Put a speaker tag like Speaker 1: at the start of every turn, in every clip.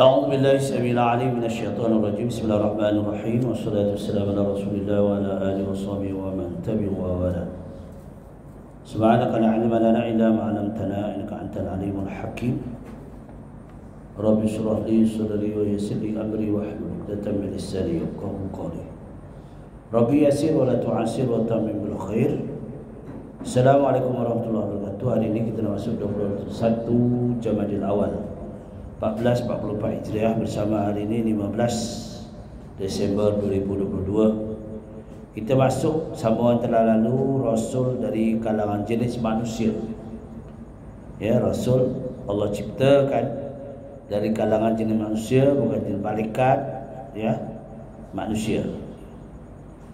Speaker 1: أعوذ بالله السميع العليم من الشيطان الرجيم. بسم الله الرحمن الرحيم، والصلاة والسلام على رسول الله وعلى آله وصحبه ومن تبعه ووالاه. سبحانك لا علم لنا إلا ما علمتنا إنك أنت العليم الحكيم. رب اشرح لي صدري ويسر لي أمري واحلل عقدة من لساني يفقهوا قولي. ربي يسر ولا تعسر وتمم بالخير. Assalamualaikum warahmatullahi wabarakatuh. Hari ini kita masuk 21 Jamadil Awal 1444 Hijriah bersama hari ini 15 Desember 2022. Kita masuk sambungan telah lalu Rasul dari kalangan jenis manusia. Ya, Rasul Allah ciptakan dari kalangan jenis manusia, bukan jenis malaikat, ya, manusia.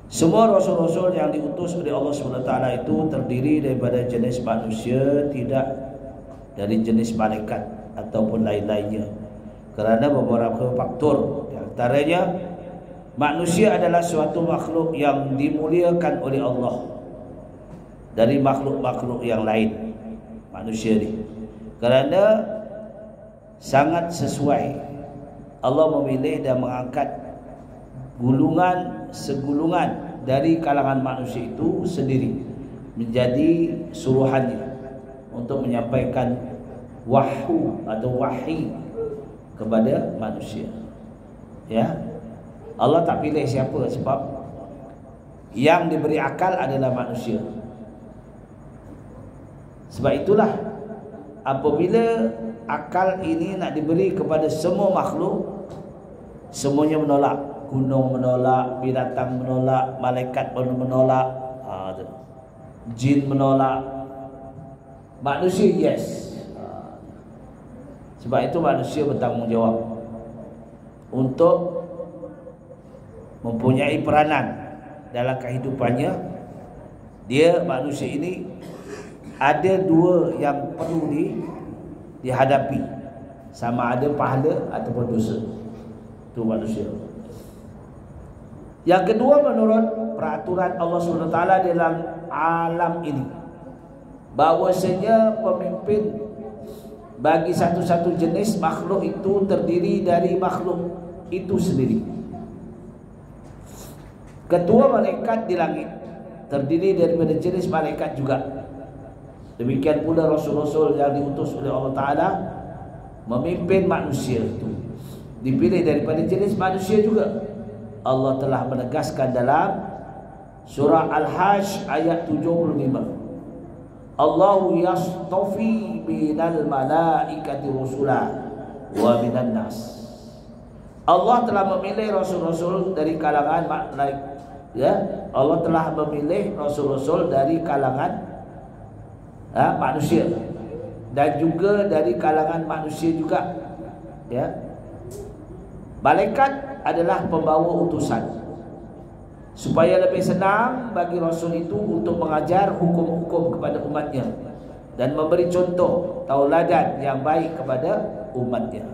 Speaker 1: Semua rasul-rasul yang diutus oleh Allah SWT itu terdiri daripada jenis manusia, tidak dari jenis malaikat ataupun lain-lainnya. Kerana beberapa faktor, di antaranya manusia adalah suatu makhluk yang dimuliakan oleh Allah dari makhluk-makhluk yang lain. Manusia ini kerana sangat sesuai Allah memilih dan mengangkat segulungan dari kalangan manusia itu sendiri menjadi suruhannya untuk menyampaikan wahyu atau wahyi kepada manusia. Ya, Allah tak pilih siapa, sebab yang diberi akal adalah manusia. Sebab itulah apabila akal ini nak diberi kepada semua makhluk, semuanya menolak. Gunung menolak, binatang menolak, malaikat pun menolak, jin menolak, manusia yes. Sebab itu manusia bertanggungjawab untuk mempunyai peranan dalam kehidupannya. Dia manusia ini ada dua yang perlu dihadapi, sama ada pahala ataupun dosa. Itu manusia. Yang kedua, menurut peraturan Allah SWT dalam alam ini, bahwasanya pemimpin bagi satu-satu jenis makhluk itu terdiri dari makhluk itu sendiri. Ketua malaikat di langit terdiri daripada jenis malaikat juga. Demikian pula rasul-rasul yang diutus oleh Allah Ta'ala memimpin manusia itu dipilih daripada jenis manusia juga. Allah telah menegaskan dalam surah Al-Hajj ayat 75, Allahu yastafi minal malaikati rusula wa minan nas. Allah telah memilih rasul-rasul dari kalangan malaikat, ya. Allah telah memilih rasul-rasul dari kalangan manusia dan juga dari kalangan manusia juga, ya. Malaikat adalah pembawa utusan supaya lebih senang bagi Rasul itu untuk mengajar hukum-hukum kepada umatnya dan memberi contoh tauladan yang baik kepada umatnya.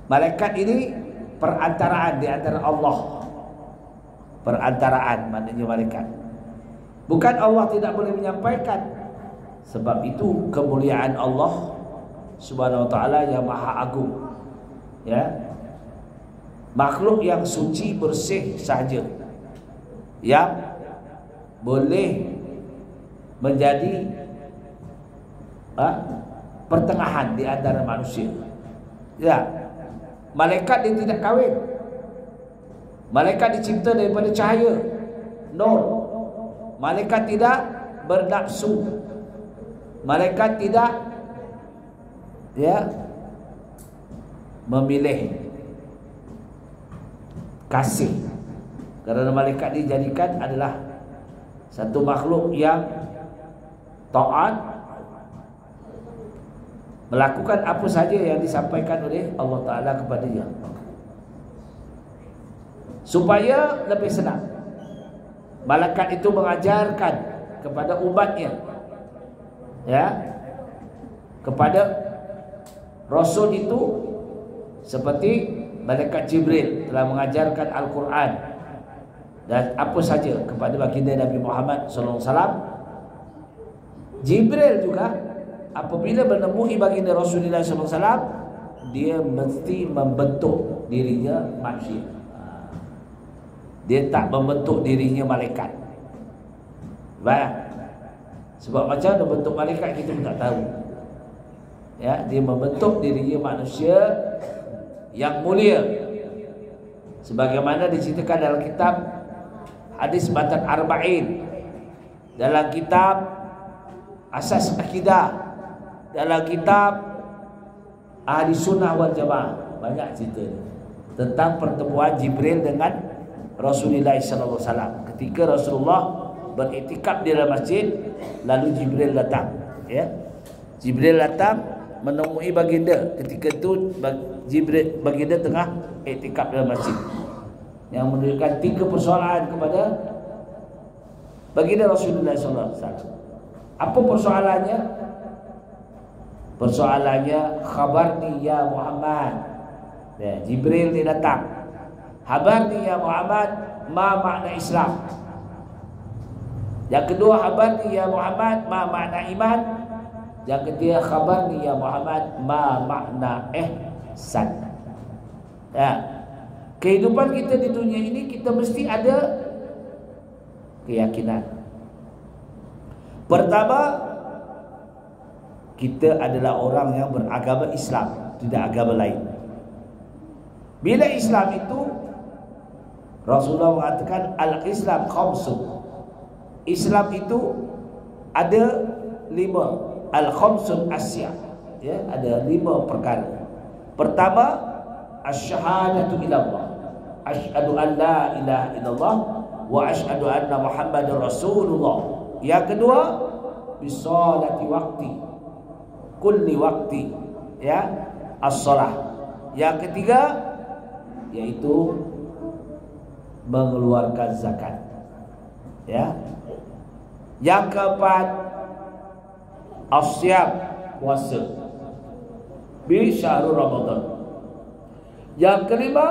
Speaker 1: Malaikat ini perantaraan di antara Allah. Perantaraan maknanya malaikat. Bukan Allah tidak boleh menyampaikan. Sebab itu kemuliaan Allah Subhanahu wa taala yang maha agung. Ya. Makhluk yang suci bersih sahaja yang boleh menjadi pertengahan di antara manusia. Ya, malaikat dia tidak kahwin. Malaikat dicipta daripada cahaya, nur. Malaikat tidak bernafsu. Malaikat tidak memilih kasih. Kerana malaikat dijadikan adalah satu makhluk yang taat, melakukan apa saja yang disampaikan oleh Allah Ta'ala kepadanya, supaya lebih senang. Malaikat itu mengajarkan kepada umatnya, ya, kepada Rasul itu, seperti malaikat Jibril telah mengajarkan Al-Quran dan apa saja kepada baginda Nabi Muhammad SAW. Jibril juga apabila menemui baginda Rasulullah SAW,
Speaker 2: dia mesti membentuk dirinya manusia. Dia tak membentuk dirinya malaikat. Baik. Sebab macam mana bentuk malaikat kita pun tak tahu. Ya, dia membentuk dirinya manusia yang mulia. Sebagaimana diceritakan dalam kitab Hadis Matan Arba'in, dalam kitab Asas Akidah, dalam kitab Ahli Sunnah wal Jamaah, banyak cerita tentang pertemuan Jibril dengan Rasulullah SAW. Ketika Rasulullah beriktikaf di dalam masjid, lalu Jibril datang. Ya, Jibril datang menemui baginda. Ketika itu baginda tengah iktikaf dalam masjid, yang menunjukkan 3 persoalan kepada baginda Rasulullah SAW. Apa persoalannya? Persoalannya, khabarni ya Muhammad. Ya, Jibril dia datang. Khabarni ya Muhammad, ma makna Islam. Yang kedua, khabarni ya Muhammad, ma makna iman. Yang ketiga, khabarni ya Muhammad, ma makna ihsan. Ya, kehidupan kita di dunia ini, kita mesti ada keyakinan. Pertama, kita adalah orang yang beragama Islam, tidak agama lain. Bila Islam itu, Rasulullah mengatakan al-Islam khamsun. Islam itu ada 5, al-khamsun asya. Ya, ada 5 perkara. Pertama, asyhadatu ilallah. Asyhadu an la ilaha illallah wa asyhadu anna Muhammadar Rasulullah. Yang kedua, bisolati waqti, kulli waqti, ya, as-salah. Yang ketiga, yaitu mengeluarkan zakat. Ya. Yang keempat, as-siyam, puasa bi syahrul Ramadan. Yang kelima,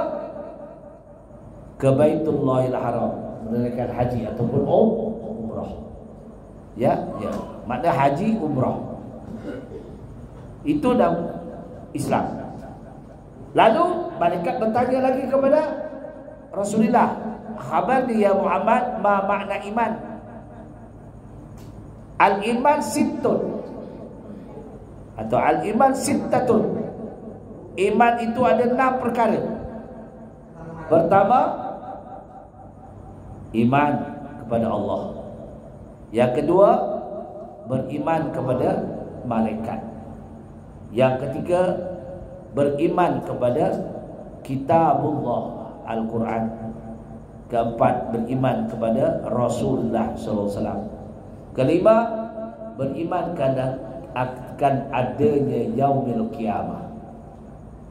Speaker 2: ke Baitullahil Haram, menunaikan haji ataupun umrah. Ya, makna haji umrah. Itu dalam Islam. Lalu malaikat bertanya lagi kepada Rasulullah, khabarni ya Muhammad, ma makna iman? Al-iman sittun, atau al-iman sittatun. Iman itu ada 6 perkara. Pertama, iman kepada Allah. Yang kedua, beriman kepada malaikat. Yang ketiga, beriman kepada kitabullah, Al-Quran. Keempat, beriman kepada Rasulullah SAW. Kelima, beriman akan adanya yaumil qiyamah.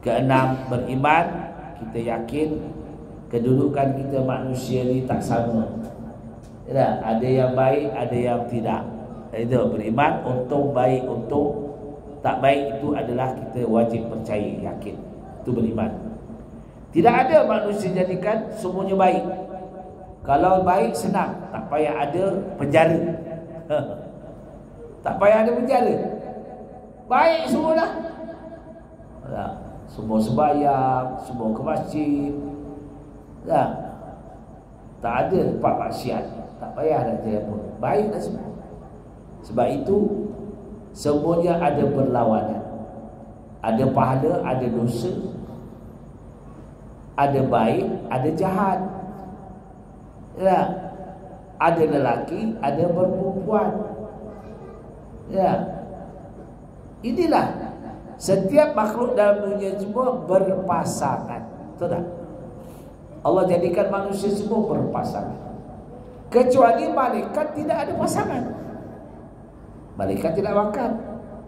Speaker 2: Keenam, beriman, kita yakin kedudukan kita manusia ni tak sama. Ya, ada yang baik, ada yang tidak. Itu beriman, untung baik, untung tak baik, itu adalah kita wajib percaya, yakin. Itu beriman. Tidak ada manusia jadikan semuanya baik. Kalau baik senang, tak payah ada penjara. Tak payah ada penjara. Baik semua dah. Semua sembahyang, semua ke masjid. Tak ada tempat maksiat. Tak payah nak jadi pun. Baiklah semua. Sebab itu semuanya ada berlawanan. Ada pahala, ada dosa. Ada baik, ada jahat. Ya. Ada lelaki, ada perempuan. Ya. Inilah setiap makhluk dalam dunia semua berpasangan. Betul tak? Allah jadikan manusia semua berpasangan. Kecuali malaikat tidak ada pasangan. Malaikat tidak makan,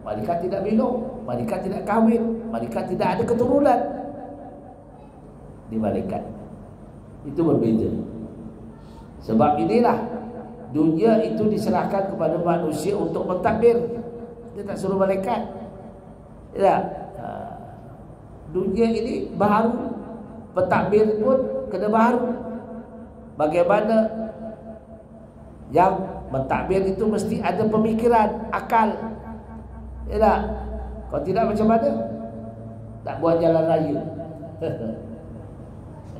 Speaker 2: malaikat tidak minum, malaikat tidak kahwin, malaikat tidak ada keturunan. Di malaikat itu berbeza. Sebab inilah dunia itu diserahkan kepada manusia untuk mentadbir. Dia tak suruh malaikat. Ya. Dunia ini baru, pentadbir pun kena baru. Bagaimana yang mentadbir itu mesti ada pemikiran, akal. Ya tak? Kalau tidak macam mana? tak buat jalan raya.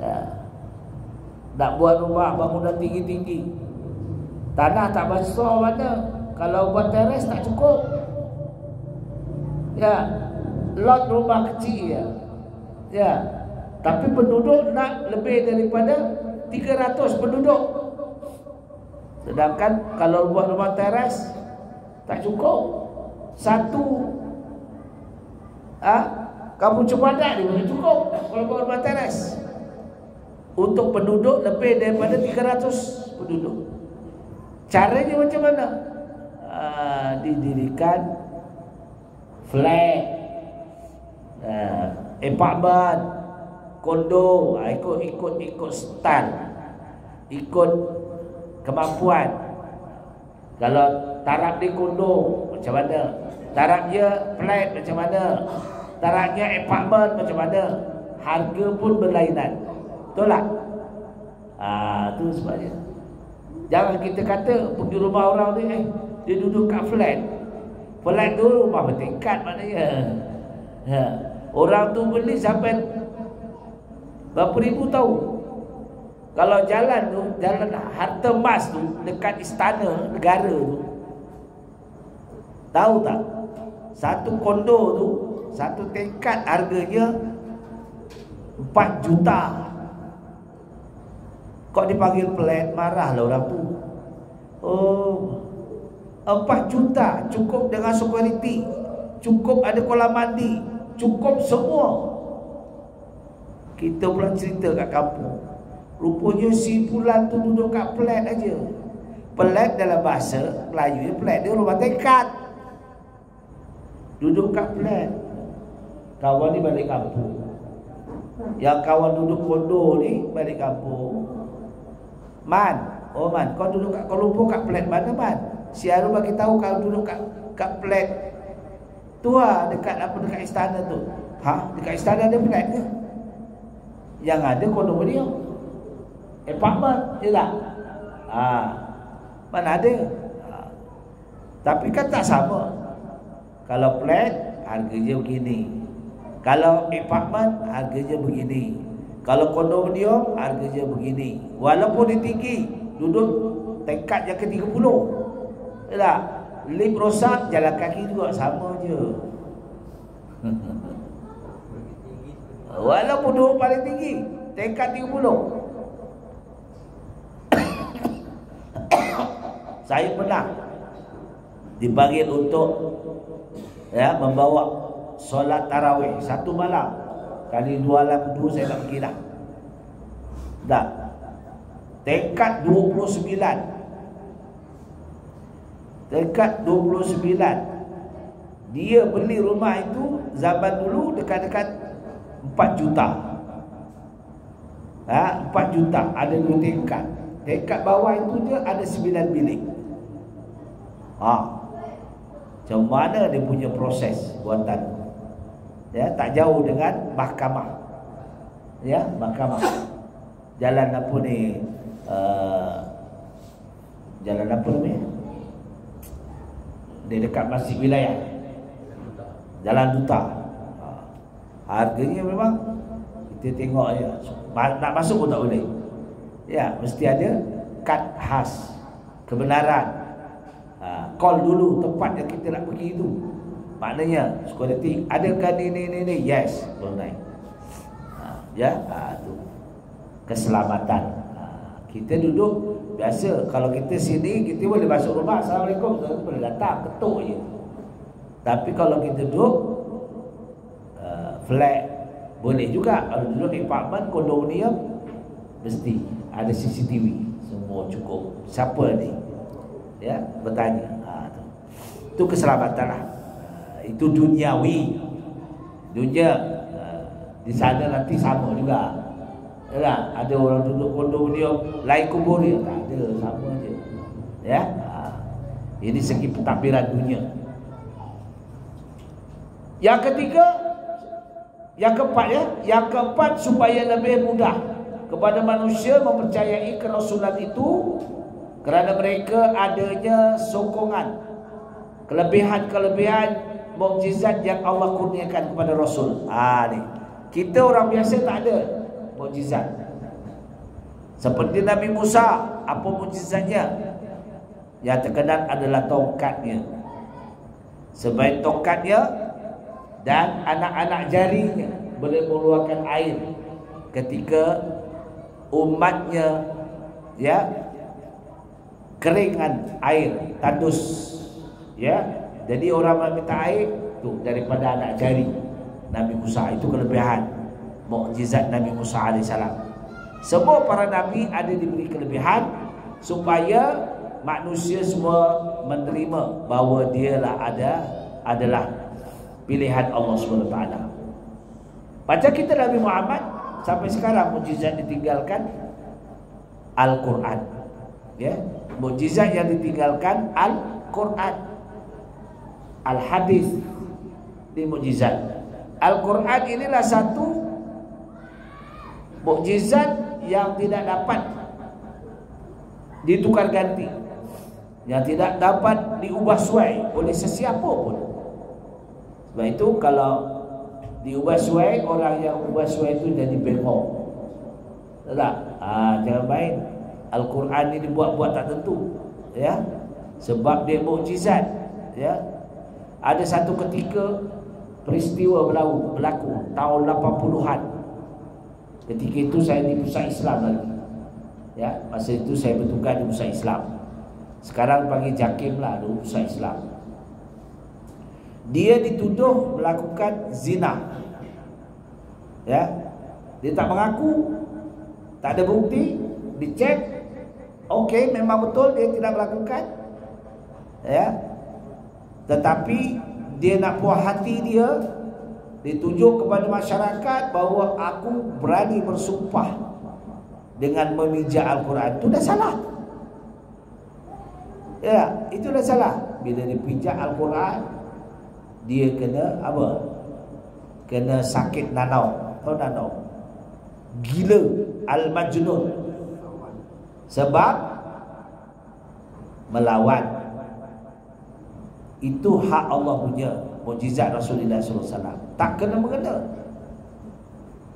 Speaker 2: Ya. Nak buat rumah bangunan tinggi-tinggi, tanah tak besar mana. Kalau buat teres tak cukup. Ya, lot rumah kecil ya. Ya, tapi penduduk nak lebih daripada 300 penduduk. Sedangkan kalau buat rumah teres tak cukup. Satu kampung Cempedak ni cukup kalau buat rumah teres. Untuk penduduk lebih daripada 300 penduduk. Caranya macam mana? Didirikan flat, apartment, kondo, ikut style, ikut kemampuan. Kalau taraf dia kondo macam mana, tarafnya flat macam mana, tarafnya apartment macam mana, harga pun berlainan. Betul tak? Tu sebabnya jangan kita kata pergi rumah orang ni, dia duduk kat flat. Flat tu rumah bertingkat maknanya. Orang tu beli sampai berapa ribu tahu. Kalau jalan tu, jalan Harta Mas tu dekat istana negara tu, tahu tak? Satu kondo tu, satu tingkat harganya 4 juta. Kok dipanggil flat, marahlah orang tu. 4 juta cukup dengan security, cukup ada kolam mandi, cukup semua. Kita pula cerita kat kampung, rupanya si Pulan tu duduk kat flat aja. Flat dalam bahasa Melayu, flat dia rumah tingkat. Duduk kat flat. Kawan ni balik kampung. Yang kawan duduk kondo ni balik kampung. Man, kau duduk kat Kuala Lumpur kat flat mana Man? Si Arun bagi tahu kau duduk kat flat tu dekat dekat istana tu. Dekat istana ada flat ke? Yang ada kondominium, apartment, je tak? Mana ada? Tapi kan tak sama. Kalau flat harganya begini, kalau apartment harganya begini, kalau kondominium harganya begini. Walaupun dia tinggi, duduk tingkat yang ke-30. Tak? Lift rosak, jalan kaki juga sama je. Walaupun duduk paling tinggi, tingkat 30. Saya pernah dipanggil untuk membawa solat tarawih satu malam. Kali 2 saya tak pergi dah. Tak. Tingkat 29. Tingkat 29. Dia beli rumah itu zaman dulu dekat-dekat 4 juta. 4 juta, ada 2 tingkat. Tingkat bawah itu dia ada 9 bilik. Macam mana dia punya proses buatan? Tak jauh dengan mahkamah. Mahkamah. Jalan apa ni? Jalan apa ni? Dia dekat Masjid Wilayah. Jalan Duta. Harganya memang kita tengok je. Nak masuk pun tak boleh. Mesti ada kad khas kebenaran. Call dulu tempat yang kita nak pergi itu. Maknanya security, adakah ni? Yes, baru naik. Tu keselamatan. Kita duduk biasa. Kalau kita sini, kita boleh masuk rumah, Assalamualaikum, boleh datang, ketuk je. Tapi kalau kita duduk flat, boleh juga. Kalau duduk di apartment, kondominium, mesti ada CCTV. Semua cukup. Siapa ni? Bertanya. Itu keselamatan lah. Itu duniawi. Dunia di sana nanti sama juga. Ada orang duduk kondominium lain kubur dia, tak ada, sama je. Ini segi pentadbiran dunia. Yang ketiga, yang keempat supaya lebih mudah kepada manusia mempercayai kerasulan itu, kerana mereka adanya sokongan, kelebihan-kelebihan mukjizat yang Allah kurniakan kepada Rasul. Ni. Kita orang biasa tak ada mukjizat. Seperti Nabi Musa, apa mukjizatnya? Yang terkenal adalah tongkatnya. Sebaik tongkatnya dan anak-anak jarinya boleh mengeluarkan air ketika umatnya keringan air, tandus. Jadi orang minta air tu daripada anak jari Nabi Musa. Itu kelebihan mukjizat Nabi Musa AS. Semua para nabi ada diberi kelebihan supaya manusia semua menerima bahawa dialah adalah pilihan Allah SWT. Baca kita Nabi Muhammad sampai sekarang mukjizat ditinggalkan Al-Quran. Mukjizat yang ditinggalkan Al-Quran. Al-Hadis di mukjizat. Al-Quran inilah satu mukjizat yang tidak dapat ditukar ganti, yang tidak dapat diubah suai oleh sesiapa pun. Sebab itu kalau diubah suai, orang yang ubah suai itu jadi bengkok. Tak? Jangan main. Al-Quran ini dibuat-buat tak tentu. Sebab dia mukjizat. Ada satu ketika peristiwa berlaku tahun 80-an. Ketika itu saya di Pusat Islam lagi. Masa itu saya bertugas di Pusat Islam. Sekarang panggil JAKIM lah, dulu Pusat Islam. Dia dituduh melakukan zina. Dia tak mengaku, tak ada bukti, dicek, okey, memang betul dia tidak melakukan. Tetapi dia nak puas hati dia, ditunjuk kepada masyarakat bahawa aku berani bersumpah dengan memijak Al-Quran. Itu dah salah. Itu dah salah. Bila dipijak Al-Quran, dia kena apa? Kena sakit nanau. Tahu nanau? Gila, Al-Majnun. Sebab melawan. Itu hak Allah punya mukjizat Rasulullah SAW. Tak kena mengena.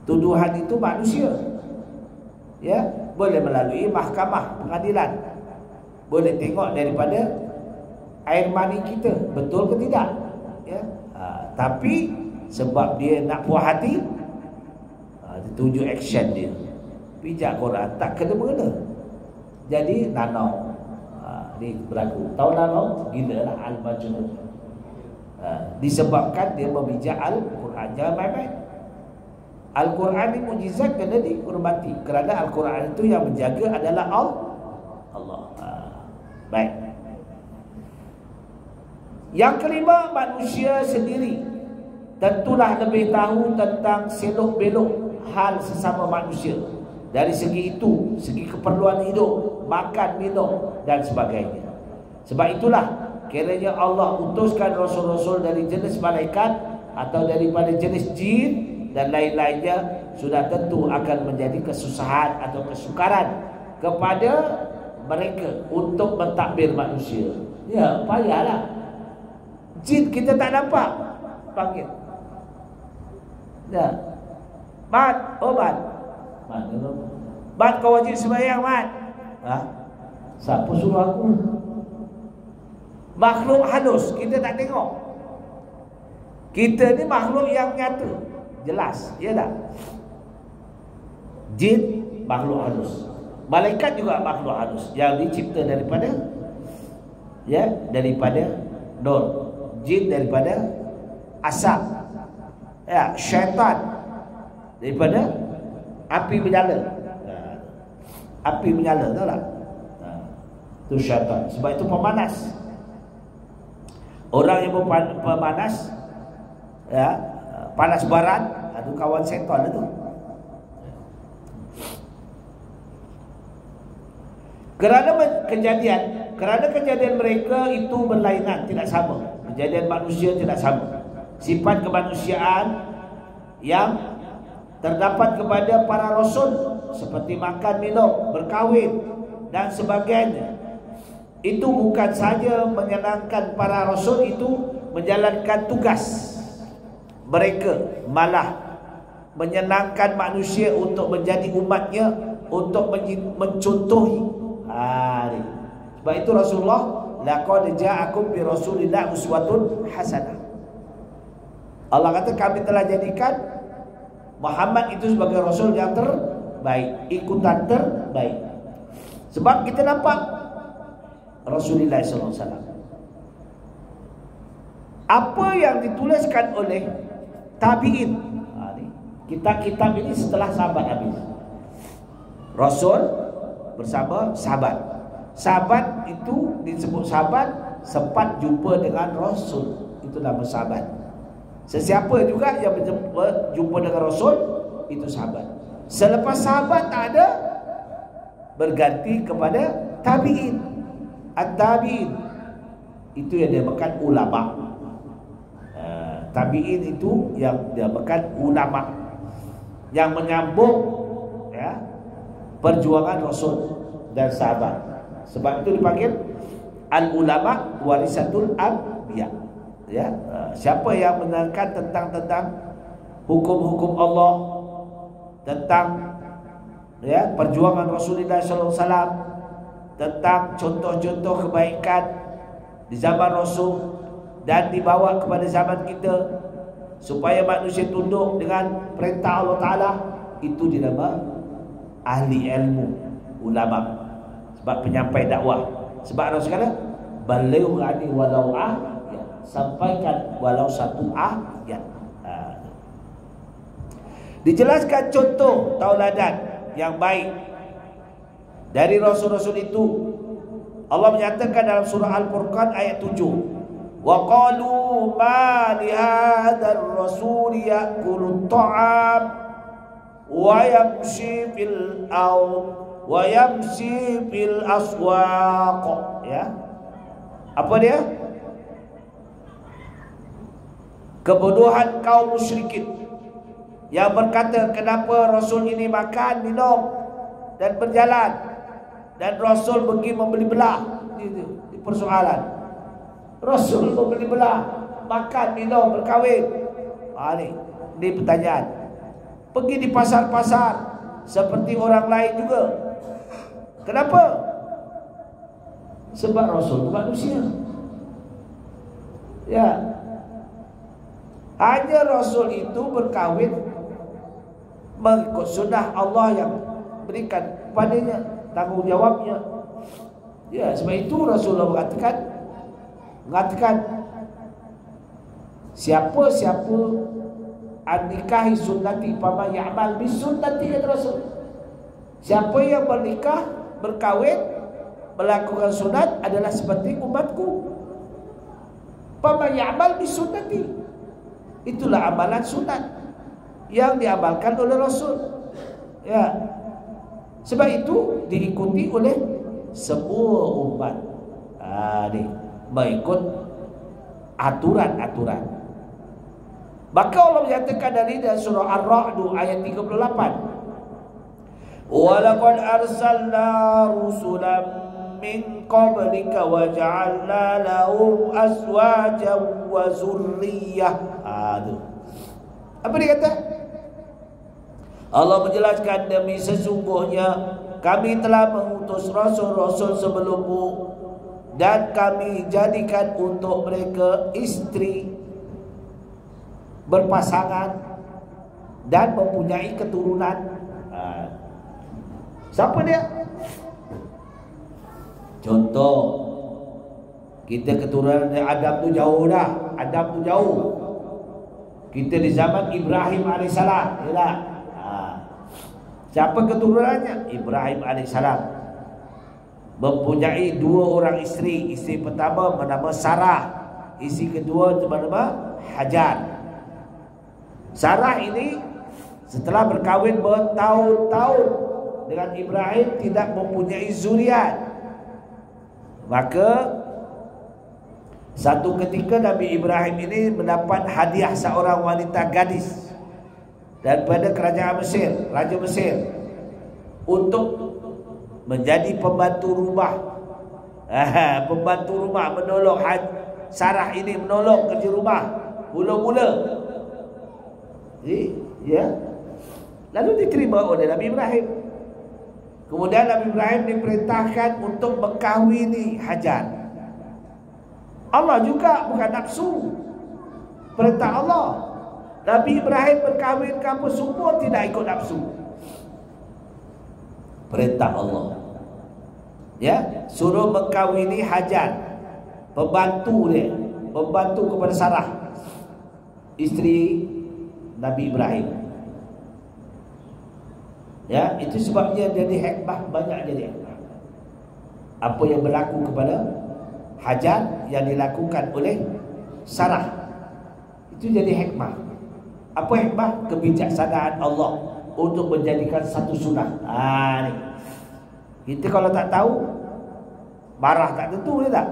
Speaker 2: Tuduhan itu manusia. Boleh melalui mahkamah pengadilan. Boleh tengok daripada air mani kita, betul ke tidak. Tapi sebab dia nak puas hati, ditunjuk action dia. Pijak Quran tak kena mengena. Jadi nanau. Ni berlaku. Tahu nanau? Gila lah, Al-Majnun. Disebabkan dia memijak Al-Quran. Jangan main-main. Al-Quran ni mukjizat kena dihormati. Kerana Al-Quran itu yang menjaga adalah Allah. Baik. Yang kelima, manusia sendiri tentulah lebih tahu tentang selok-belok hal sesama manusia. Dari segi itu, segi keperluan hidup, makan, minum dan sebagainya. Sebab itulah kiranya Allah utuskan rasul-rasul dari jenis malaikat atau daripada jenis jin dan lain-lainnya, sudah tentu akan menjadi kesusahan atau kesukaran kepada mereka untuk mentadbir manusia. Payahlah. Jin kita tak nampak, panggil. Mat, Mat. Mat, kau wajib sembahyang, Mat. Siapa suruh aku? Makhluk halus kita tak tengok. Kita ni makhluk yang nyata, jelas, ya tak? Jin makhluk halus, malaikat juga makhluk halus yang dicipta daripada nur, jin daripada asap, syaitan daripada api menyala. Api menyala, tahu tak? Itu syaitan. Sebab itu pemanas. Orang yang pemanas, panas barat, itu kawan syaitan itu. Kerana kejadian mereka itu berlainan, tidak sama. Kejadian manusia tidak sama. Sifat kemanusiaan yang terdapat kepada para rasul seperti makan, minum, berkahwin dan sebagainya itu bukan saja menyenangkan para rasul itu menjalankan tugas mereka, malah menyenangkan manusia untuk menjadi umatnya, untuk mencontohi. Sebab itu Rasulullah, laqad ja'akum bi rasulillah uswatun hasanah. Allah kata kami telah jadikan Muhammad itu sebagai rasul yang terbaik, ikutan terbaik. Sebab kita nampak Rasulullah SAW, apa yang dituliskan oleh tabi'in, kitab-kitab ini setelah sahabat habis, Rasul bersama sahabat. Sahabat itu disebut sahabat sempat jumpa dengan Rasul, itu nama sahabat. Sesiapa juga yang berjumpa dengan Rasul itu sahabat. Selepas sahabat tak ada, berganti kepada tabi'in. At-tabi'in itu yang dinamakan ulama. Tabi'in itu yang dinamakan ulama, yang menyambung ya perjuangan Rasul dan sahabat. Sebab itu dipanggil al-ulama warisatul anbiya. Ya, siapa yang menerangkan tentang hukum-hukum Allah, tentang ya perjuangan Rasulullah SAW, tentang contoh-contoh kebaikan di zaman Rasul dan dibawa kepada zaman kita supaya manusia tunduk dengan perintah Allah Ta'ala, itu dinama ahli ilmu, ulama. Sebab penyampai dakwah. Sebab Rasul kata baligh ani walau sampaikan walau satu ayat. Dijelaskan contoh tauladan yang baik dari rasul-rasul itu. Allah menyatakan dalam surah Al-Furqan ayat 7, wa qalu ma li hadzal rasul ya'kulu at-ta'am wa yamshi fil ard wa yamshi fil aswaq. Ya, apa dia? Kebodohan kaum musyrikin yang berkata, kenapa Rasul ini makan, minum dan berjalan, dan Rasul pergi membeli belah. Ini persoalan. Rasul membeli belah, makan, minum, berkahwin. Ini pertanyaan. Pergi di pasar-pasar seperti orang lain juga. Kenapa? Sebab Rasul itu manusia. Ya, hanya Rasul itu berkahwin mengikut sunnah Allah yang berikan kepadanya, tanggungjawabnya. Ya, sebab itu Rasulullah mengatakan siapa-siapa an-nikahi sunnati fama ya'mal bis sunnati, kata Rasul. Siapa yang bernikah, berkahwin, melakukan sunat adalah seperti umatku. Fama ya'mal bis sunnati, itulah amalan sunat yang diamalkan oleh Rasul. Ya, sebab itu diikuti oleh semua umat. Mengikut aturan-aturan. Maka Allah menyatakan dari surah Ar-Ra'd ayat 38, wa laqad arsalna rusulan min qablika wa ja'alna lahum azwajan wa zurriyyah. Apa dia kata? Allah menjelaskan, demi sesungguhnya kami telah mengutus rasul-rasul sebelummu dan kami jadikan untuk mereka istri, berpasangan dan mempunyai keturunan. Siapa dia? Contoh, kita keturunan dari Adam tu jauh dah. Adam tu jauh. Kita di zaman Ibrahim AS. Yalah. Siapa keturunannya? Ibrahim AS mempunyai 2 orang isteri. Isteri pertama bernama Sarah, isteri kedua bernama Hajar. Sarah ini setelah berkahwin bertahun-tahun dengan Ibrahim tidak mempunyai zuriat. Maka satu ketika Nabi Ibrahim ini mendapat hadiah seorang wanita gadis daripada kerajaan Mesir, Raja Mesir, untuk menjadi pembantu rumah Pembantu rumah menolong Sarah ini menolong kerja rumah mula-mula. Ya. Lalu diterima oleh Nabi Ibrahim. Kemudian Nabi Ibrahim diperintahkan untuk mengkahwini Hajar. Allah juga bukan nafsu. Perintah Allah. Nabi Ibrahim berkahwin kamu semua tidak ikut nafsu. Perintah Allah. Ya, suruh mengkahwini Hajar, pembantu dia, pembantu kepada Sarah, isteri Nabi Ibrahim. Ya, itu sebabnya jadi hikmah, banyak jadi hikmah. Apa yang berlaku kepada Hajar yang dilakukan oleh Sarah, itu jadi hikmah. Apa hikmah? Kebijaksanaan Allah untuk menjadikan satu sunnah. Ni. Kita kalau tak tahu, marah tak tentu, tak?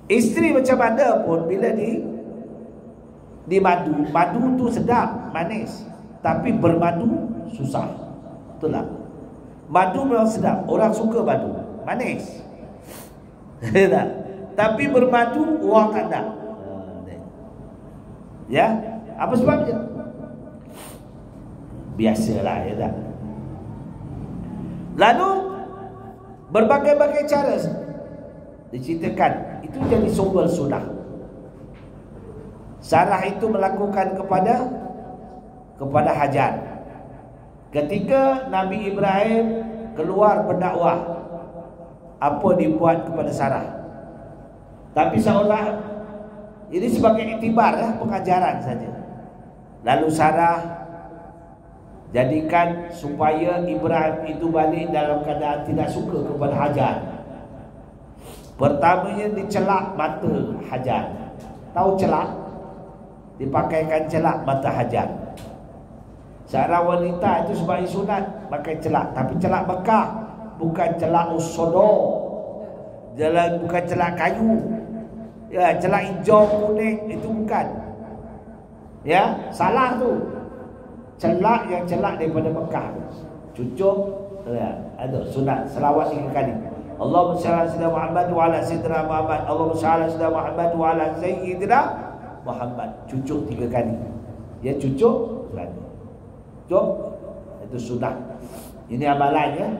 Speaker 2: Isteri macam mana pun bila di madu tu sedap, manis, tapi bermadu susah. Betul tak? Madu memang sedap, orang suka madu, manis. Tak? Tapi bermadu orang tak nak. Ya, apa sebabnya? Biasalah, ya tak? Lalu berbagai-bagai cara diceritakan, itu jadi sumber sunnah. Sarah itu melakukan kepada Hajar. Ketika Nabi Ibrahim keluar berdakwah, apa dibuat kepada Sarah? Tapi seolah ini sebagai iktibar, pengajaran saja. Lalu Sarah jadikan supaya Ibrahim itu balik dalam keadaan tidak suka kepada Hajar. Pertamanya dicelak mata Hajar. Tahu celak? Dipakaikan celak mata Hajar. Seorang wanita itu sebagai sunat pakai celak, tapi celak bekah, bukan celak usodor. Bukan celak kayu. Ya, celak hijau kuning itu bukan. Ya, salah tu. Celak yang celak daripada Mekah, cucuk, ya, ada sunat selawat 3 kali. Allahumma shalli ala sayyidina Muhammad wa ala sayyidina Muhammad. Allahumma shalli ala sayyidina Muhammad wa ala sayyidina Muhammad. Cucuk 3 kali. Ya, cucuk, cucuk, itu sunat. Ini amalannya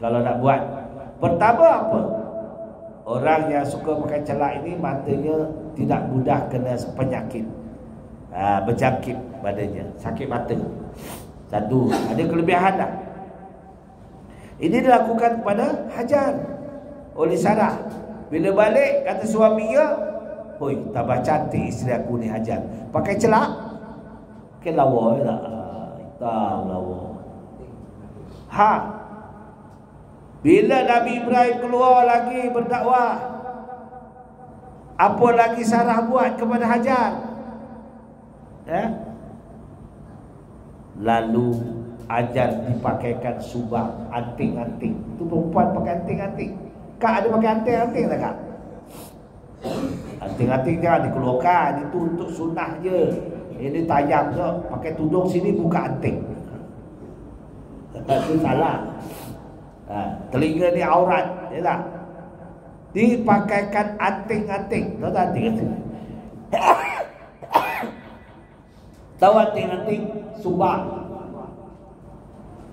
Speaker 2: kalau nak buat. Pertama apa? Orang yang suka pakai celak ini matanya tidak mudah kena penyakit. Berjangkit badannya, sakit mata. Satu, ada kelebihan dah. Ini dilakukan kepada Hajar oleh Sarah. Bila balik kata suaminya, "Hoi, tambah cantik isteri aku ni Hajar. Pakai celak." Ke lawa tak? Tak lawa. Bila Nabi Ibrahim keluar lagi berdakwah, apa lagi Sarah buat kepada Hajar? Lalu Hajar dipakaikan subang, anting-anting. Itu perempuan pakai anting-anting. Kak ada pakai anting-anting tak kak? Anting-anting jangan dikeluarkan, itu untuk sunnah je. Ini tayang je, pakai tudung sini buka anting. Itu salah. Telinga ni aurat, ya tak? Dipakaikan anting-anting. Tahu tak anting-anting? Tahu anting-anting subang.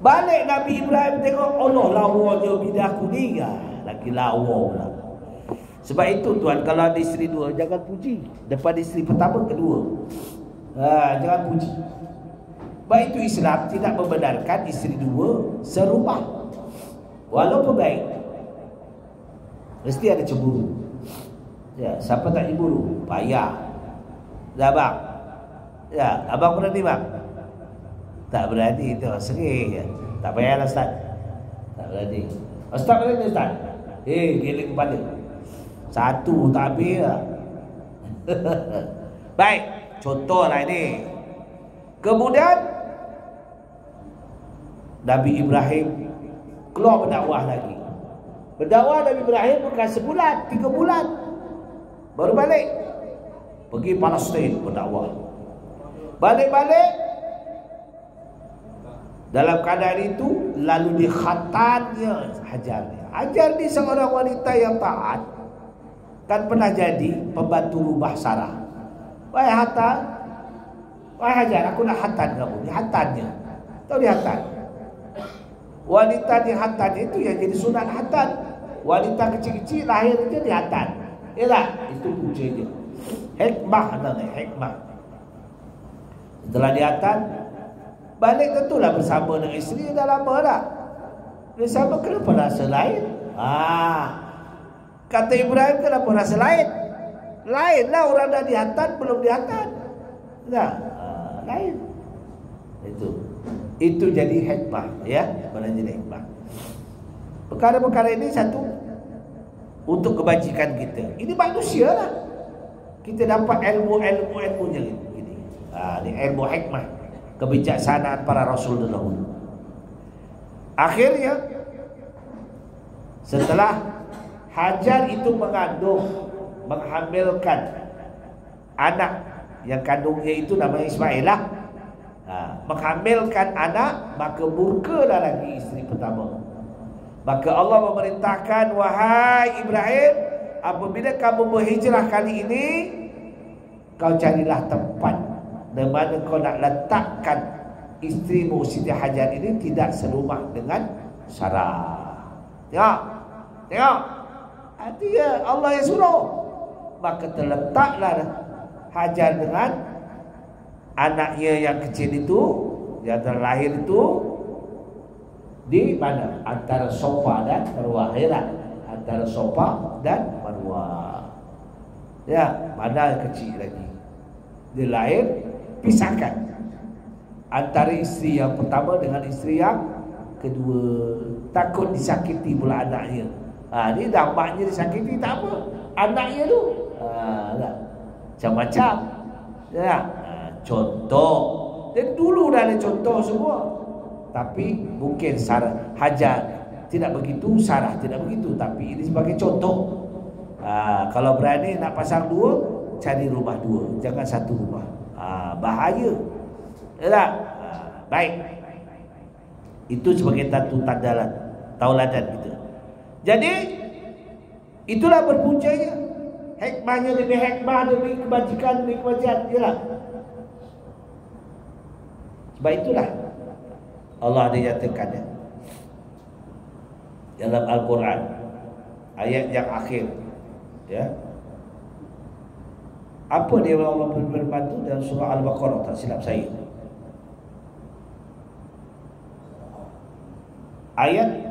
Speaker 2: Balik Nabi Ibrahim tengok, Allah lawanya bini aku ni. Lagi lawa pula. Sebab itu tuan, kalau ada isteri dua, jangan puji. Depan isteri pertama, kedua. Jangan puji. Sebab itu Islam tidak membenarkan isteri dua serumah. Walaupun baik, mesti ada cemburu. Ya, siapa tak cemburu? Payah. Dah bang. Ya, abang berani bang? Tak berani tu, sengih je. Tak payahlah Ustaz. Tak berani. Ustaz berani Ustaz? Giling kepala. Satu tak habis lah. Baik, contohlah ini. Kemudian Nabi Ibrahim keluar berdakwah lagi. Berdakwah Nabi Ibrahim bukan sebulan, 3 bulan. Baru balik. Pergi Palestin berdakwah. Balik-balik. Dalam keadaan itu lalu dikhatannya Hajar ni. Hajar ni seorang wanita yang taat, kan pernah jadi pembantu rumah Sarah. Wahai Hatta, wahai Hajar, aku nak hatan kamu. Dia hatannya. Tahu dia hatan? Wanita di hatan itu yang jadi sunat hatan. Wanita kecil-kecil lahir je di hatan. Ya tak? Itu punca dia. Hikmah namanya, hikmah. Setelah di hatan, balik tentulah bersama dengan isteri. Dah lama dah bersama, kenapa rasa lain? Kata Ibrahim, kenapa rasa lain? Lainlah orang dah di hatan, belum di hatan. Nah, lain. Itu jadi hikmah, ya. Mana jadi hikmah. Perkara-perkara ini satu untuk kebajikan kita. Ini manusia lah. Kita dapat ilmu-ilmunya gini. Ini ilmu hikmah, kebijaksanaan para rasul dahulu. Akhirnya setelah Hajar itu menghamilkan anak yang kandungnya itu namanya Ismail lah. Menghamilkan anak, maka murkalah lagi isteri pertama. Maka Allah memerintahkan, wahai Ibrahim, apabila kamu berhijrah kali ini, kau carilah tempat di mana kau nak letakkan isterimu Siti Hajar ini tidak serumah dengan Sarah. Tengok. Artinya Allah yang suruh. Maka terletaklah Hajar dengan anaknya yang kecil itu, yang terlahir itu, di mana? Antara Safa dan Marwah. Antara Safa dan Marwah. Ya, mana kecil lagi. Dia lahir, pisahkan antara isteri yang pertama dengan isteri yang kedua. Takut disakiti pula anaknya. Ni dah maknya disakiti, tak apa. Anaknya tu macam-macam. Ya. Contoh. Dan dulu dah ada contoh semua. Tapi mungkin Sarah Hajar tidak begitu, Sarah tidak begitu. Tapi ini sebagai contoh. Kalau berani nak pasang dua, cari rumah dua, jangan satu rumah. Bahaya. Tak? Baik. Itu sebagai tauladan kita. Jadi itulah berpuncanya. Hikmahnya demi hikmah, demi kebajikan, demi kebajikan. Yalah. Sebab itulah Allah ada nyatakan dalam Al-Quran ayat yang akhir, ya. Apa dia Allah berfirman tu dalam surah Al-Baqarah, tak silap saya. Ayat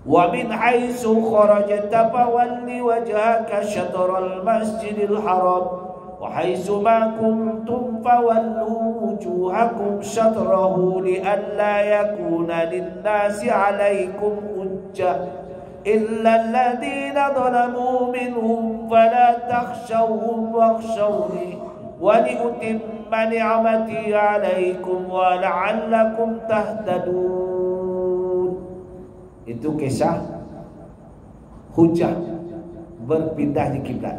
Speaker 2: wa min haitsu kharajta fawalli wajhaka syatral masjidil haram wa haitsu ma kuntum fawallu wujuhakum syatrahu li'alla yakuna lin-nasi 'alaikum hujjah illa alladhina zalamu minhum fala takhshawhum wakhshawni wa li'utimma ni'mati 'alaikum wa la'allakum tahtadun. Itu kisah hujah berpindahnya kiblat.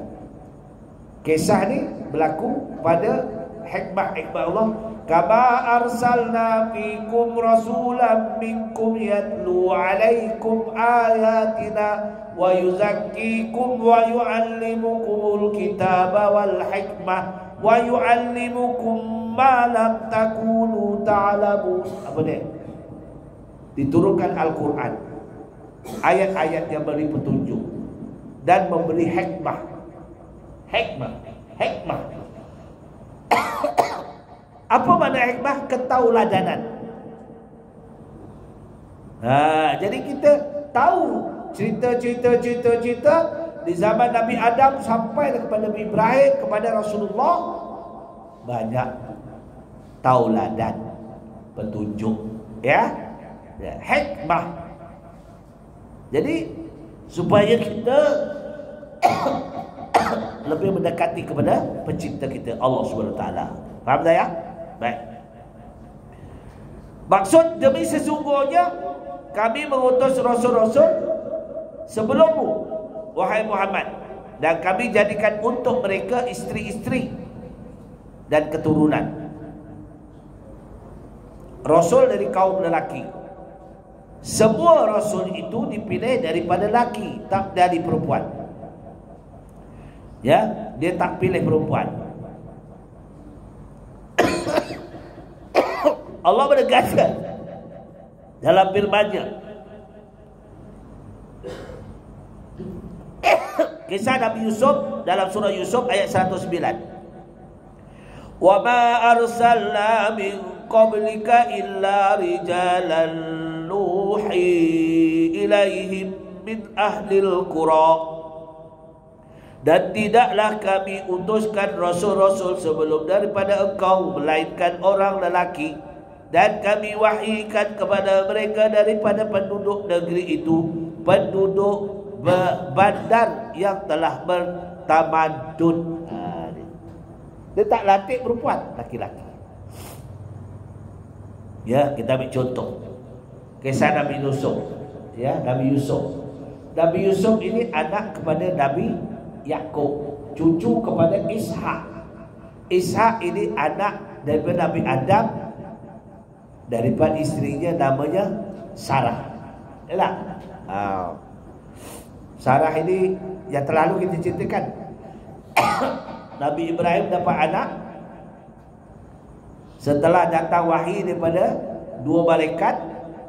Speaker 2: Kisah ni berlaku pada hikmah Allah. Kama arsalna fikum rasulan minkum yatlu alaikum ayatina wa yuzakkikum wa yuallimukumul kitaba wal hikmah wa yuallimukum ma lam takunu ta'lamun. Apa dia? Diturunkan Al-Quran, ayat-ayat yang memberi petunjuk dan memberi hikmah. Apa makna hikmah? Ketauladanan. Jadi kita tahu cerita di zaman Nabi Adam sampai kepada Nabi Ibrahim, kepada Rasulullah, banyak tauladan, petunjuk, ya, hikmah. Jadi supaya kita lebih mendekati kepada pencipta kita, Allah Subhanahu Wa Taala. Faham tak ya? Baik. Maksud demi sesungguhnya kami mengutus rasul-rasul sebelummu, wahai Muhammad, dan kami jadikan untuk mereka isteri-isteri dan keturunan. Rasul dari kaum lelaki. Semua rasul itu dipilih daripada laki, tak dari perempuan. Ya, dia tak pilih perempuan. Allah menegaskan dalam firman-Nya, kisah Nabi Yusuf dalam surah Yusuf ayat 109. Wa ma arsalna min qablika illa rijalan nuhi ilaihim min ahlil qura. Dan tidaklah kami utuskan rasul-rasul sebelum daripada engkau melainkan orang lelaki, dan kami wahyukan kepada mereka daripada penduduk negeri itu, penduduk bandar yang telah bertamadun. Dia tak latih perempuan, laki-laki. Ya, kita ambil contoh kisah Nabi Yusuf. Ya, Nabi Yusuf. Nabi Yusuf ini anak kepada Nabi Yakub, cucu kepada Ishak. Ishak ini anak daripada Nabi Adam, daripada isterinya namanya Sarah. Yalah. Sarah ini yang terlalu kita ceritakan. Nabi Ibrahim dapat anak setelah datang wahyu daripada dua malaikat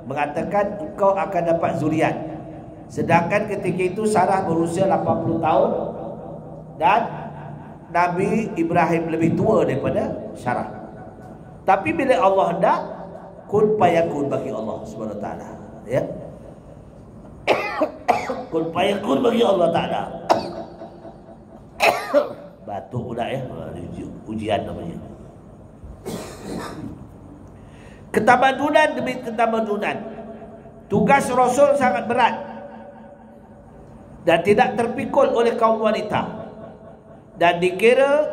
Speaker 2: mengatakan engkau akan dapat zuriat. Sedangkan ketika itu Sarah berusia 80 tahun dan Nabi Ibrahim lebih tua daripada Sarah. Tapi bila Allah hendak, kun fayakun bagi Allah Subhanahu Wa Taala, ya. Kun fayakun bagi Allah Taala. Batuk pula, ya. Ujian namanya. Ketamadunan demi ketamadunan. Tugas Rasul sangat berat dan tidak terpikul oleh kaum wanita. Dan dikira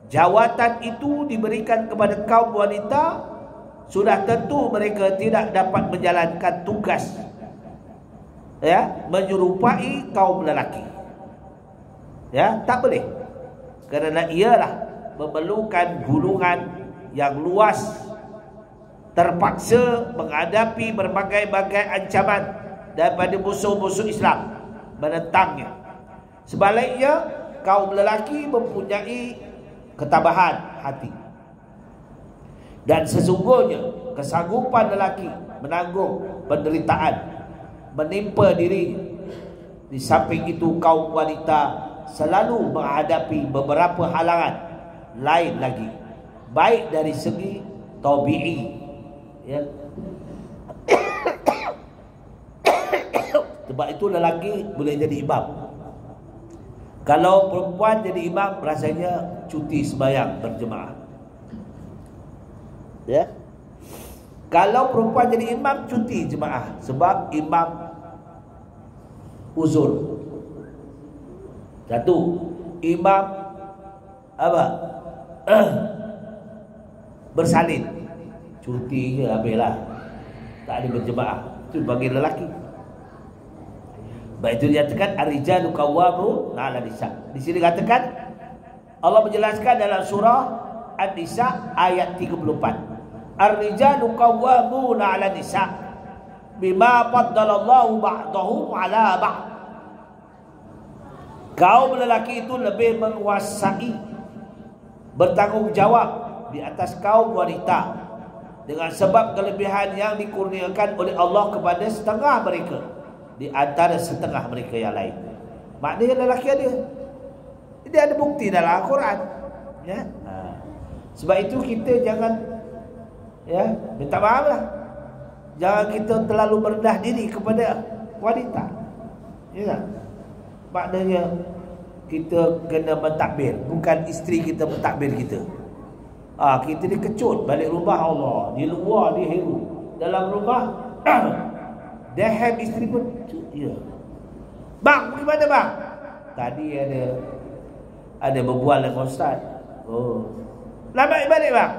Speaker 2: jawatan itu diberikan kepada kaum wanita, sudah tentu mereka tidak dapat menjalankan tugas, ya, menyerupai kaum lelaki. Ya, tak boleh. Kerana ialah memerlukan gulungan yang luas, terpaksa menghadapi berbagai-bagai ancaman daripada musuh-musuh Islam menentangnya. Sebaliknya, kaum lelaki mempunyai ketabahan hati. Dan sesungguhnya kesanggupan lelaki menanggung penderitaan menimpa dirinya. Di samping itu, kaum wanita selalu menghadapi beberapa halangan lain lagi, baik dari segi tabi'i, ya. Sebab itu lelaki boleh jadi imam. Kalau perempuan jadi imam, rasanya cuti sembahyang berjemaah, ya. Kalau perempuan jadi imam, cuti jemaah sebab imam uzur. Satu, imam apa? Bersalin, cuti je habislah, tak ada berjemaah. Itu bagi lelaki. Baik, itu dikatakan ar-rijalu qawwamun 'ala nisa. Di sini dikatakan, Allah menjelaskan dalam surah An-Nisa ayat 34. Ar-rijalu qawwamun 'ala nisa bima faddalallahu ba'dahum 'ala ba'd. Kaum lelaki itu lebih menguasai, bertanggungjawab di atas kaum wanita dengan sebab kelebihan yang dikurniakan oleh Allah kepada setengah mereka di antara setengah mereka yang lain. Maknanya lelaki dia ada bukti dalam Al-Quran, ya. Sebab itu kita jangan, ya, minta maaf lah, jangan kita terlalu merendah diri kepada wanita, ya. Maknanya kita kena mentakbir, bukan isteri kita mentakbir kita. Kita dikecut balik rumah Allah, di luar dia heru, dalam rumah dehem isteri pun, ya. Bang, pergi mana bang? Tadi ada berbual dengan ustaz. Oh, lambat balik bang.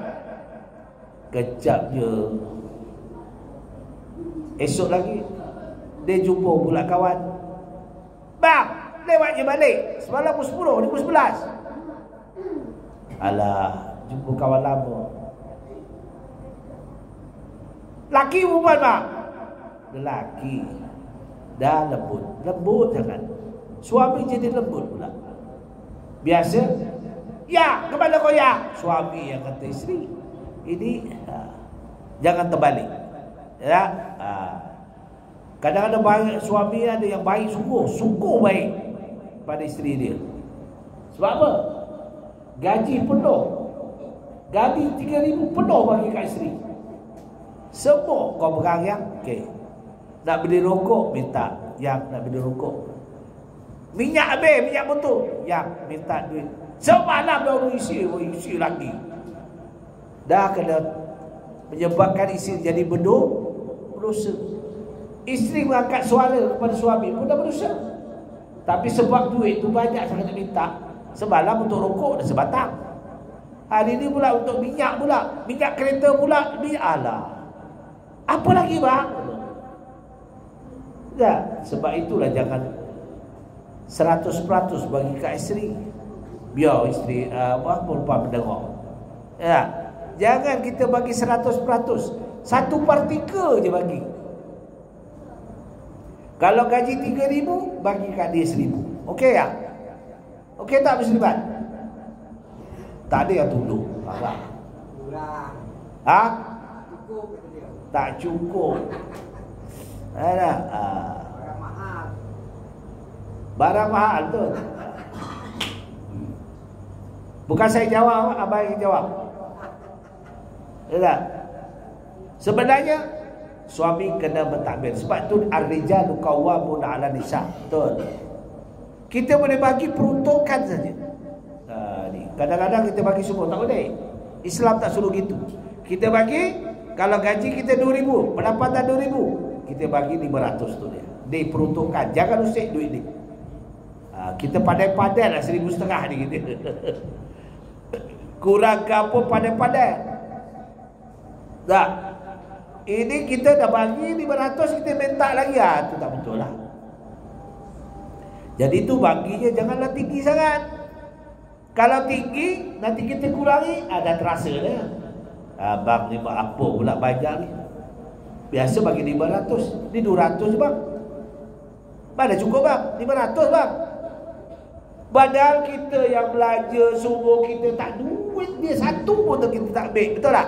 Speaker 2: Kejap je. Esok lagi dia jumpa pula kawan. Bang, lewat je balik. Semalam pukul 10, ni pukul 11. Alah, jumpa kawan lama. Laki perempuan bang? lelaki dah lembut jangan. Suami jadi lembut pula. Biasa, ya kepada kau ya. Suami yang kata isteri. Ini jangan terbalik. Ya. Kadang-kadang banyak suami ada yang baik sungguh baik pada isteri dia. Sebab apa? Gaji penuh. Gaji 3,000 penuh bagi kat isteri. Semua kau pegang yang okey. Nak beli rokok minta, yang nak beli rokok. Minyak habis, minyak botol, yang minta duit. Semalam dah isi lagi. Dah kena menyebabkan isteri jadi berdosa. Isteri mengangkat suara kepada suami pun dah berdosa. Tapi sebab duit tu banyak sangat nak minta. Semalam untuk rokok dah sebatang. Hari ni pula untuk minyak pula. Minyak kereta pula. Alah. Apa lagi bang? Ya, sebab itulah jangan 100% bagi kat isteri. Biar isteri perempuan mendengar. Ya. Jangan kita bagi 100%. Satu partikel je bagi. Kalau gaji 3,000, bagi kat dia 1,000. Okey tak? Okey tak Muslimat? Tak ada yang tunduk. Kurang. Cukup dia. Tak cukup. Ada. Barang mahal. Barang mahal tu. Bukan saya jawab, abang yang jawab. Tak? Sebenarnya suami kena bertakbir. Sebab tu ar-rijalu qawwamuna 'ala nisa. Betul. Kita boleh bagi peruntukan saja. Kadang-kadang kita bagi semua, tak boleh. Islam tak suruh gitu. Kita bagi, kalau gaji kita 2,000, pendapatan 2,000, kita bagi 500 tu dia. Dia peruntukan. Jangan usik duit ni. Kita pandai-pandai lah 1,500 ni kita. Kurang ke apa pandai-pandai. Tak. Ini kita dah bagi 500, kita minta lagi. Itu tak betul lah. Jadi tu baginya janganlah tinggi sangat. Kalau tinggi, nanti kita kurangi, ada terasa dia. Bang ni apa pula banyak ni. Biasa bagi 500, ni 200 bang. Mana cukup bang? 500 bang. Padahal kita yang belanja subuh kita tak duit dia satu pun kita tak ambil. Betul tak?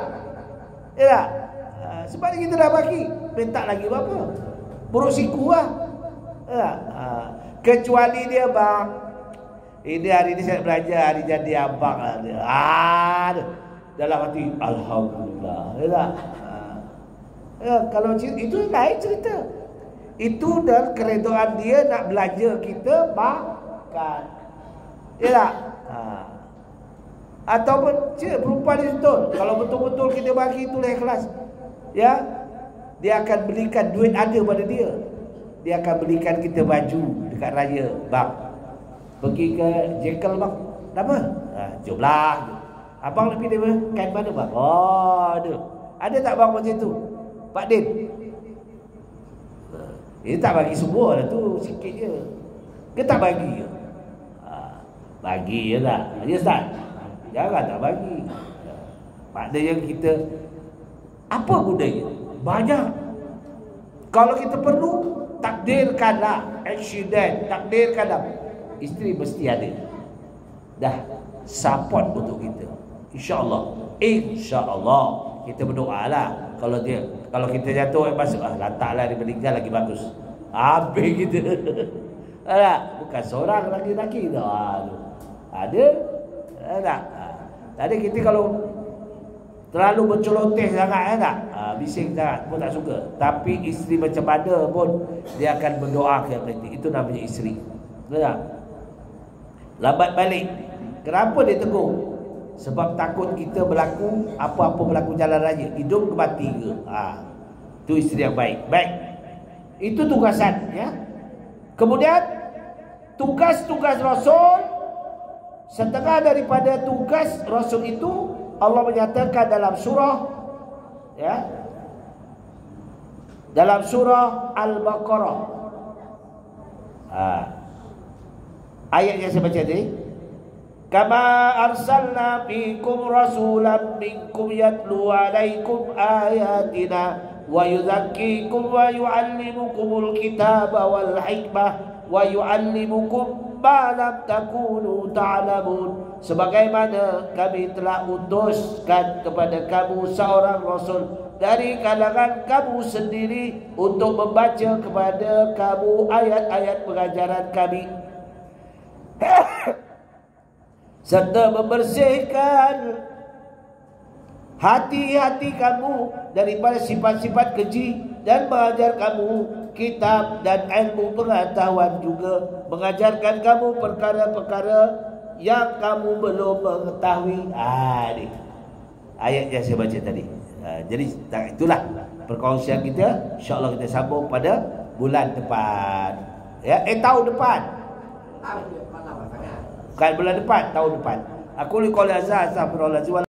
Speaker 2: Ya tak? Sebab kita dah bagi, minta lagi berapa? Buruk siku lah. Ya. Kecuali dia bang, ini hari ni saya belajar, hari jadi abang lah dia. Dalam hati alhamdulillah. Ya tak? Kalau itu lain cerita. Itu dan keredoan dia nak belanja kita makan. Ya tak? Ataupun perempuan ni betul. Kalau betul-betul kita bagi itulah ikhlas. Ya, dia akan belikan duit ada pada dia. Dia akan belikan kita baju dekat raya. Bang, pergi ke Jekyll bang. Apa? Jomlah. Abang nak pergi kain mana bang? Oh, ada. Ada tak bang macam tu? Pak Din. Dia tak bagi semua lah tu, sikit je. Dia tak bagi je. Bagi je tak? Ya Ustaz? Jangan tak bagi. Maknanya kita, apa gunanya? Banyak. Kalau kita perlu, takdirkanlah. Accident, takdirkanlah. Isteri mesti ada. Dah support untuk kita. InsyaAllah. InsyaAllah. Kita berdoa lah. Kalau kita jatuh masuk, letaklah dia meninggal lagi bagus. Habis kita. Bukan seorang laki-laki tu. Ada. Tak. Tadi kita kalau terlalu berceloteh sangat tak? Bising sangat pun tak suka. Tapi isteri macam mana pun dia akan berdoa ke nanti. Itu namanya isteri. Betul tak? Lambat balik. Kenapa dia tegur? Sebab takut kita berlaku apa-apa berlaku jalan raya, hidup ke mati ke. Itu isteri yang baik. Baik. Itu tugasan ya. Kemudian tugas-tugas Rasul, setengah daripada tugas Rasul itu Allah menyatakan dalam surah ya. Dalam surah Al-Baqarah. Ayat yang saya baca tadi. Kama arsalna fikum rasulan minkum yatlu alaikum ayatina wa yuzakkikum wa yu'allimukumul kitaba wal hikmah wa yu'allimukum ma lam takunu ta'lamun. Sebagaimana kami telah utuskan kepada kamu seorang rasul dari kalangan kamu sendiri untuk membaca kepada kamu ayat-ayat pengajaran kami serta membersihkan hati-hati kamu daripada sifat-sifat keji dan mengajar kamu kitab dan ilmu pengetahuan, juga mengajarkan kamu perkara-perkara yang kamu belum mengetahui. Ini ayat yang saya baca tadi. Jadi itulah perkongsian kita. InsyaAllah kita sambung pada bulan depan. Tahun depan. Bukan bulan depan, tahun depan. Aku lihat azza, astagfirullahaladzim.